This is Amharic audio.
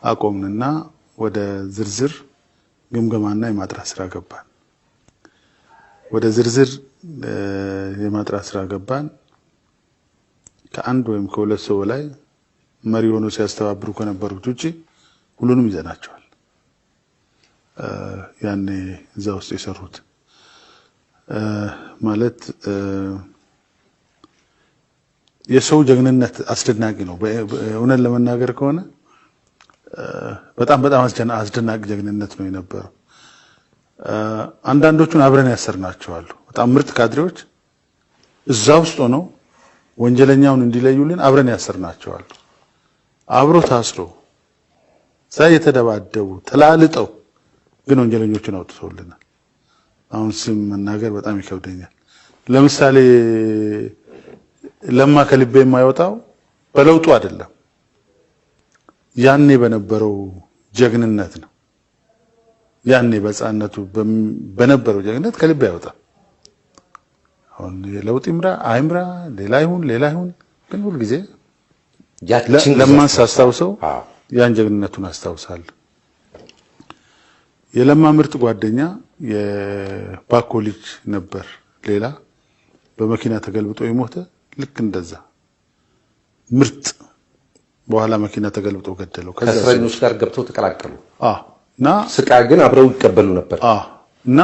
አቆምንና ወደ ዝርዝር ግምገማና የማጥራት ስራ ገባን ወደ ዝርዝር የማጥራት ስራ ገባን ከአንድ ወይም ከሁለት ሰው ላይ መሪ ሆኖ ሲያስተባብሩ ከነበሩት ውጪ ሁሉንም ይዘናቸዋል ያኔ እዛ ውስጥ የሰሩት ማለት የሰው ጀግንነት አስደናቂ ነው በእውነት ለመናገር ከሆነ በጣም አስደናቂ ጀግንነት ነው የነበረው አንዳንዶቹን አብረን ያሰርናቸዋል በጣም ምርጥ ካድሬዎች እዛ ውስጥ ሆነው ወንጀለኛውን እንዲለዩልን አብረን ያሰርናቸዋል አብሮ ታስሮ ሳይተደባደቡ ተላልጠው ግን ወንጀለኞቹን አውጥተውልናል አሁን ስም መናገር በጣም ይከብደኛል ለምሳሌ ለማ ከልቤ የማይወጣው በለውጡ አይደለም ያኔ በነበረው ጀግንነት ነው ያኔ በጻነቱ በነበረው ጀግንነት ከልቤ አይወጣ አሁን የለውጥ ይምራ አይምራ ሌላ ይሁን ግን ሁሉ ጊዜ ለማን ሳስታውሰው ያን ጀግንነቱን አስታውሳለሁ የለማ ምርጥ ጓደኛ የባኮ ልጅ ነበር ሌላ በመኪና ተገልብጦ የሞተ ልክ እንደዛ ምርጥ በኋላ መኪና ተገልብጦ ገደለው ከእስረኞች ጋር ገብተው ተቀላቀሉ እና ስቃይ ግን አብረው ይቀበሉ ነበር እና